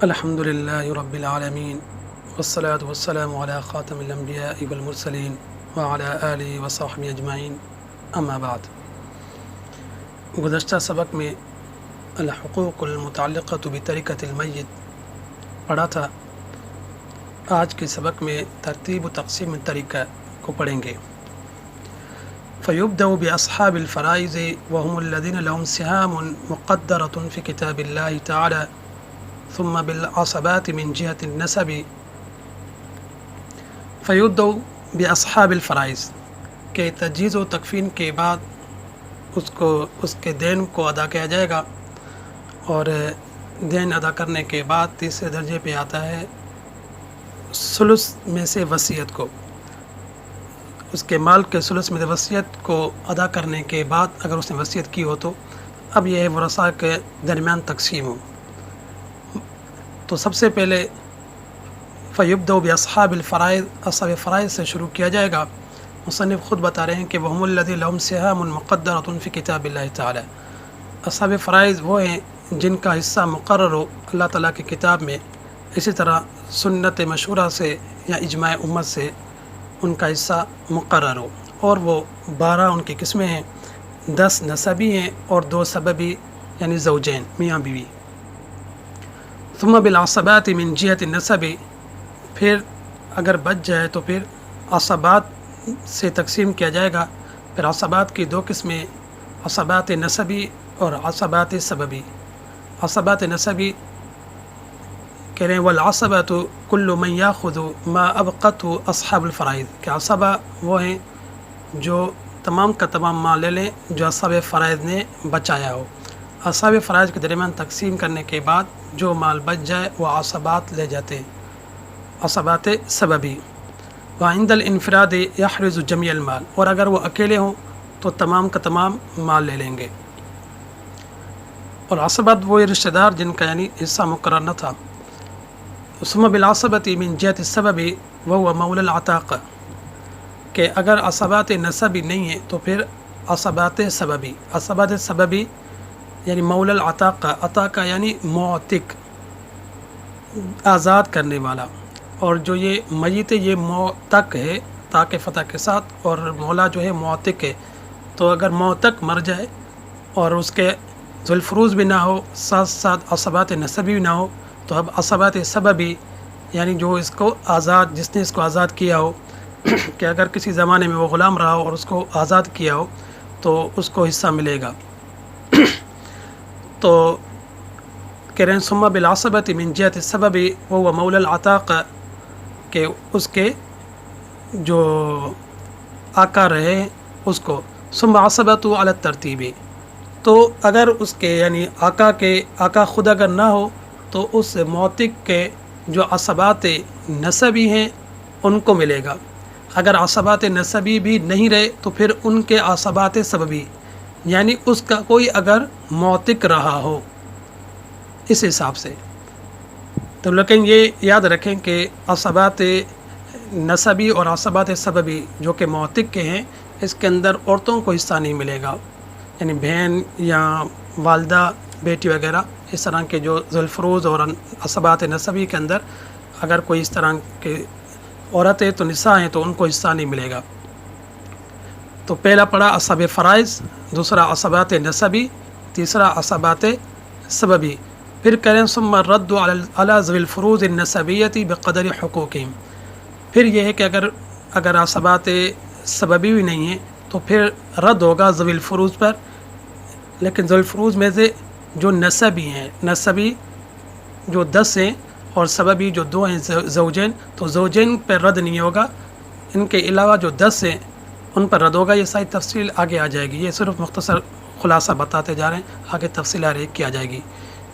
الحمد لله رب العالمين والصلاة والسلام على خاتم الأنبياء والمرسلين وعلى آله وصحبه أجمعين اما بعد۔ گزشتہ سبق میں الحقوق المتعلقة بترکۃ المیت پڑھا تھا۔ آج کے سبق میں ترتیب و تقسیم ترکہ کو پڑھیں گے۔ فيبدأ بأصحاب الفرائض وهم الذين لهم سهام مقدرة في كتاب الله تعالى ثم بالعصبات من جهة النسب۔ فيبدأ بأصحاب الفرائض کہ تجہیز و تکفین کے بعد اس کے دین کو ادا کیا جائے گا، اور دین ادا کرنے کے بعد تیسرے درجے پہ آتا ہے ثلث میں سے وصیت کو۔ اس کے مال کے ثلث میں سے وصیت کو ادا کرنے کے بعد اگر اس نے وصیت کی ہو تو اب یہ ورثاء کے درمیان تقسیم ہو۔ تو سب سے پہلے فیبدأ باصحاب الفرائض، اصحاب فرائض سے شروع کیا جائے گا۔ مصنف خود بتا رہے ہیں کہ وهم الذين لهم سهام مقدرة في كتاب الله تعالی۔ اصحاب فرائض وہ ہیں جن کا حصہ مقرر ہو اللہ تعالیٰ کی کتاب میں، اسی طرح سنت مشہورہ سے یا اجماع امت سے ان کا حصہ مقرر ہو، اور وہ 12 ان کی قسمیں ہیں، 10 نسبی ہیں اور 2 سببی یعنی زوجین میاں بیوی۔ ثم بالعصبات من جهة النسب، پھر اگر بچ جائے تو پھر عصبات سے تقسیم کیا جائے گا۔ پھر عصبات کی 2 قسمیں، عصبات نسبی اور عصبات سببی۔ عصبات نسبی کہہ رہے ہیں والعصبۃ کل من یاخذ ما ابقته اصحاب الفرائض، کہ عصبہ وہ ہیں جو تمام کا تمام مال لے لیں جو اصحاب فرائض نے بچایا ہو۔ اصحاب فرائض کے درمیان تقسیم کرنے کے بعد جو مال بچ جائے وہ عصبات لے جاتے ہیں، عصبات سببی۔ وعند الانفراد یحرز جمیع المال، اور اگر وہ اکیلے ہوں تو تمام کا تمام مال لے لیں گے۔ اور عصبات وہ رشتہ دار جن کا یعنی حصہ مقرر نہ تھا۔ ثم بالعصبۃ من جهة السبب وهو مولى العتاق، کہ اگر عصبات نسبی نہیں ہیں تو پھر عصبات سببی۔ عصبات سببی یعنی مولا العتاق، عتاق یعنی معتق، آزاد کرنے والا، اور جو یہ میت یہ معتق ہے تاکہ فتح کے ساتھ، اور مولا جو ہے معتق ہے۔ تو اگر معتق مر جائے اور اس کے ذوالفروز بھی نہ ہو، ساتھ ساتھ عصبات نسبی بھی نہ ہو، تو اب عصبات سببی یعنی جو اس کو آزاد، جس نے اس کو آزاد کیا ہو کہ اگر کسی زمانے میں وہ غلام رہا ہو اور اس کو آزاد کیا ہو تو اس کو حصہ ملے گا۔ تو کہہ رہے ہیں ثم بالعصبۃ من جهة السبب وهو مولى العتاق، کہ اس کے جو آقا رہے اس کو ثم عصبۃ علی الترتیب، تو اگر اس کے یعنی آقا خود اگر نہ ہو تو اس معتق کے جو عصبات نسبی ہیں ان کو ملے گا۔ اگر عصبات نسبی بھی نہیں رہے تو پھر ان کے عصبات سببی، یعنی اس کا کوئی اگر معتق رہا ہو اس حساب سے۔ تو لیکن یہ یاد رکھیں کہ عصبات نسبی اور عصبات سببی جو کہ معتق کے ہیں، اس کے اندر عورتوں کو حصہ نہیں ملے گا، یعنی بہن یا والدہ بیٹی وغیرہ اس طرح کے جو ذوالفروز، اور عصبات نسبی کے اندر اگر کوئی اس طرح کے عورتیں تو نساء ہیں تو ان کو حصہ نہیں ملے گا۔ تو پہلا پڑھا اصحاب فرائض، دوسرا عصبات نسبی، تیسرا عصبات سببی۔ پھر کریں ثم الرد علی ذوی الفروض النسبیۃ بقدر حقوقہم، پھر یہ ہے کہ اگر عصبات سببی بھی نہیں ہیں تو پھر رد ہوگا ذوی الفروض پر، لیکن ذوی الفروض میں سے جو نسبی ہیں، نسبی جو 10 ہیں اور سببی جو 2 ہیں زوجین، تو زوجین پر رد نہیں ہوگا، ان کے علاوہ جو 10 ہیں ان پر رد ہوگا۔ یہ ساری تفصیل آگے آ جائے گی، یہ صرف مختصر خلاصہ بتاتے جا رہے ہیں، آگے تفصیل آ رہی کی آ جائے گی۔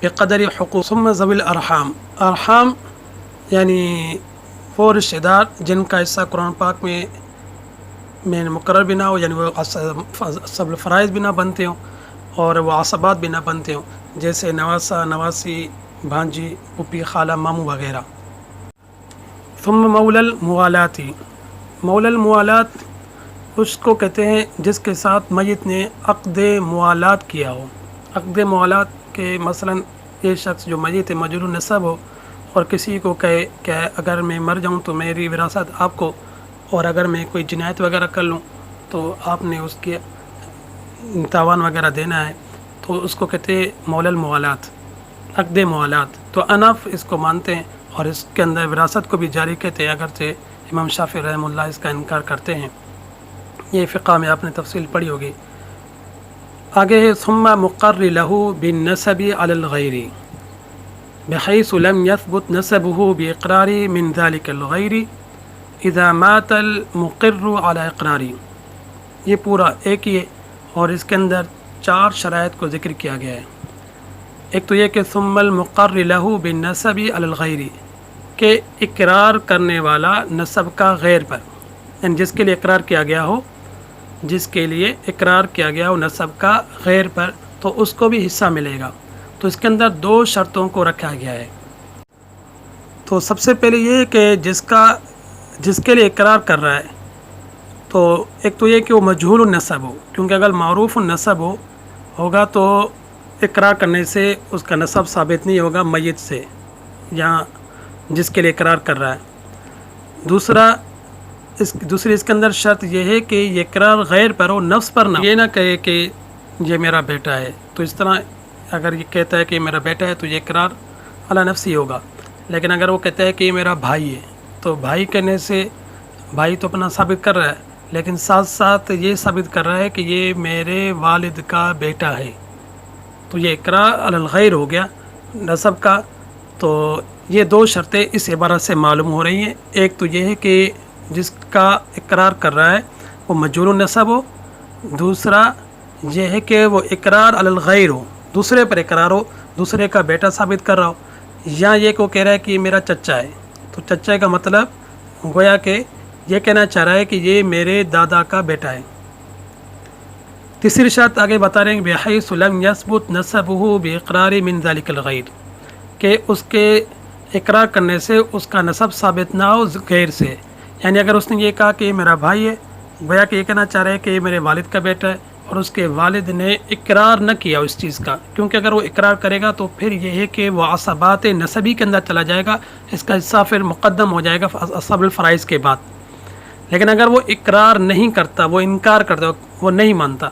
بقدر حقوق ثم ذوی الارحام، ارحام یعنی وہ رشتہ دار جن کا حصہ قرآن پاک میں مقرر بھی نہ ہو، یعنی وہ اصحاب الفرائض بھی نہ بنتے ہوں اور وہ عصبات بھی نہ بنتے ہوں، جیسے نواسہ، نواسی، بھانجی، پھوپھی، خالہ، ماموں وغیرہ۔ ثم مولا الموالات، مولا الموالات اس کو کہتے ہیں جس کے ساتھ میت نے عقد موالات کیا ہو۔ عقد موالات کے مثلا یہ شخص جو میت مجرور نسب ہو اور کسی کو کہے کہ اگر میں مر جاؤں تو میری وراثت آپ کو، اور اگر میں کوئی جنایت وغیرہ کر لوں تو آپ نے اس کے تاوان وغیرہ دینا ہے، تو اس کو کہتے ہیں مولا الموالات، عقد موالات. تو انف اس کو مانتے ہیں اور اس کے اندر وراثت کو بھی جاری کہتے ہیں، اگرچہ امام شافعی رحمہ اللہ اس کا انکار کرتے ہیں. یہ فقہ میں آپ نے تفصیل پڑھی ہوگی. آگے ہے ثم مقر له بالنسب على الغیر بحيث لم يثبت نسبه بإقرار من ذلك الغیر اذا مات المقر على اقراری. یہ پورا ایک ہی ہے اور اس کے اندر 4 شرائط کو ذکر کیا گیا ہے. ایک تو یہ کہ ثم المقر له بالنسب على الغیر، کہ اقرار کرنے والا نسب کا غیر پر، یعنی جس کے لیے اقرار کیا گیا ہو، جس کے لیے اقرار کیا گیا ہو نسب کا غیر پر، تو اس کو بھی حصہ ملے گا. تو اس کے اندر 2 شرطوں کو رکھا گیا ہے. تو سب سے پہلے یہ کہ جس کے لیے اقرار کر رہا ہے، تو ایک تو یہ کہ وہ مجہول النسب ہو، کیونکہ اگر معروف النسب ہوگا تو اقرار کرنے سے اس کا نسب ثابت نہیں ہوگا میت سے یا جس کے لیے اقرار کر رہا ہے. دوسری اس کے اندر شرط یہ ہے کہ یہ اقرار غیر پر ہو، نفس پر نہ. یہ نہ کہے کہ یہ میرا بیٹا ہے، تو اس طرح اگر یہ کہتا ہے کہ میرا بیٹا ہے تو یہ اقرار علی نفس ہی ہوگا. لیکن اگر وہ کہتا ہے کہ یہ میرا بھائی ہے، تو بھائی کہنے سے بھائی تو اپنا ثابت کر رہا ہے، لیکن ساتھ ساتھ یہ ثابت کر رہا ہے کہ یہ میرے والد کا بیٹا ہے، تو یہ اقرار علی الغیر ہو گیا نسب کا. تو یہ 2 شرطیں اس عبارت سے معلوم ہو رہی ہیں. ایک تو یہ ہے کہ جس کا اقرار کر رہا ہے وہ مجہول النسب ہو، دوسرا یہ ہے کہ وہ اقرار علی الغیر ہو، دوسرے پر اقرار ہو، دوسرے کا بیٹا ثابت کر رہا ہو. یا یہ کہ وہ کہہ رہا ہے کہ یہ میرا چچا ہے، تو چچا کا مطلب گویا کہ یہ کہنا چاہ رہا ہے کہ یہ میرے دادا کا بیٹا ہے. تیسری شرط آگے بتا رہے ہیں بحیث لم یثبت نسبہ باقرار من ذلک الغیر، کہ اس کے اقرار کرنے سے اس کا نسب ثابت نہ ہو غیر سے. یعنی اگر اس نے یہ کہا کہ یہ میرا بھائی ہے، گویا کہ یہ کہنا چاہ رہا ہے کہ یہ میرے والد کا بیٹا ہے، اور اس کے والد نے اقرار نہ کیا اس چیز کا، کیونکہ اگر وہ اقرار کرے گا تو پھر یہ ہے کہ وہ عصبات نسبی کے اندر چلا جائے گا، اس کا حصہ پھر مقدم ہو جائے گا اصحاب الفرائض کے بعد. لیکن اگر وہ اقرار نہیں کرتا، وہ انکار کرتا، وہ نہیں مانتا،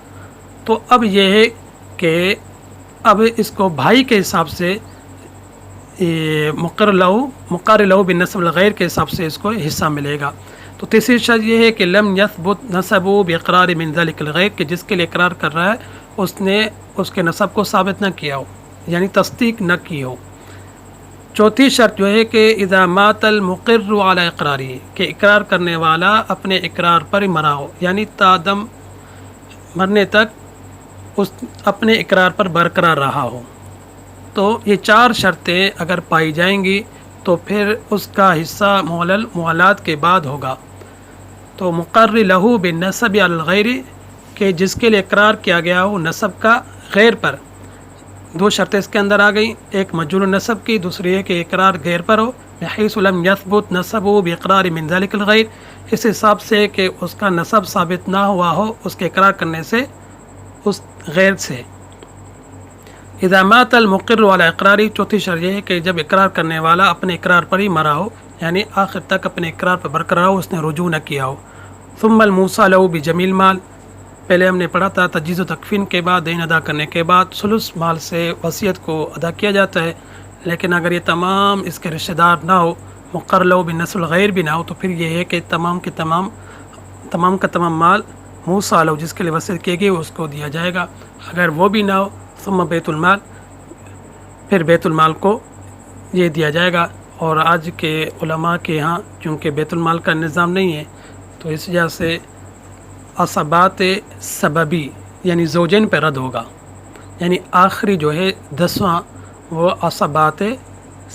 تو اب یہ ہے کہ اب اس کو بھائی کے حساب سے مقر لہو بالنسب الغیر کے حساب سے اس کو حصہ ملے گا. تو تیسری شرط یہ ہے کہ لم یثبت نسبہ باقرار من ذلک الغیر، کہ جس کے لیے اقرار کر رہا ہے اس نے اس کے نسب کو ثابت نہ کیا ہو، یعنی تصدیق نہ کی ہو. چوتھی شرط جو ہے کہ اذا مات المقر علی اقراری، کہ اقرار کرنے والا اپنے اقرار پر مرا ہو، یعنی تا دم مرنے تک اس اپنے اقرار پر برقرار رہا ہو. تو یہ 4 شرطیں اگر پائی جائیں گی تو پھر اس کا حصہ مولا الموالات کے بعد ہوگا. تو مقر لہو بالنسب علی الغیر، کہ جس کے لیے اقرار کیا گیا ہو نسب کا غیر پر. 2 شرطیں اس کے اندر آ گئیں، ایک مجہول النسب کی، دوسری ہے کہ اقرار غیر پر ہو، بحیث لم یثبت نسبہ باقرار من ذلک الغیر، اس حساب سے کہ اس کا نسب ثابت نہ ہوا ہو اس کے اقرار کرنے سے اس غیر سے. اذا مات المقر علی اقراری، چوتھی شرط یہ ہے کہ جب اقرار کرنے والا اپنے اقرار پر ہی مرا ہو، یعنی آخر تک اپنے اقرار پر برقرار ہو، اس نے رجوع نہ کیا ہو. ثم الموصى له بجميع المال، پہلے ہم نے پڑھا تھا تجہیز و تکفین کے بعد، دین ادا کرنے کے بعد ثلث مال سے وصیت کو ادا کیا جاتا ہے. لیکن اگر یہ تمام اس کے رشتہ دار نہ ہو، مقر له بالنسب الغیر بھی نہ ہو، تو پھر یہ ہے کہ تمام کا تمام مال موصى له، جس کے لیے وصیت کی گئی اس کو دیا جائے گا. اگر وہ بھی نہ ہو، ثم بیت المال، پھر بیت المال کو یہ دیا جائے گا. اور آج کے علماء کے ہاں چونکہ بیت المال کا نظام نہیں ہے، تو اس وجہ سے عصبات سببی یعنی زوجین پہ رد ہوگا، یعنی آخری جو ہے 10واں وہ عصبات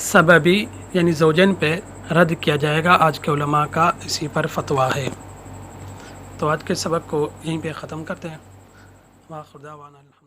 سببی یعنی زوجین پہ رد کیا جائے گا. آج کے علماء کا اسی پر فتویٰ ہے. تو آج کے سبق کو یہیں پہ ختم کرتے ہیں. وآخر دعوانا الحمد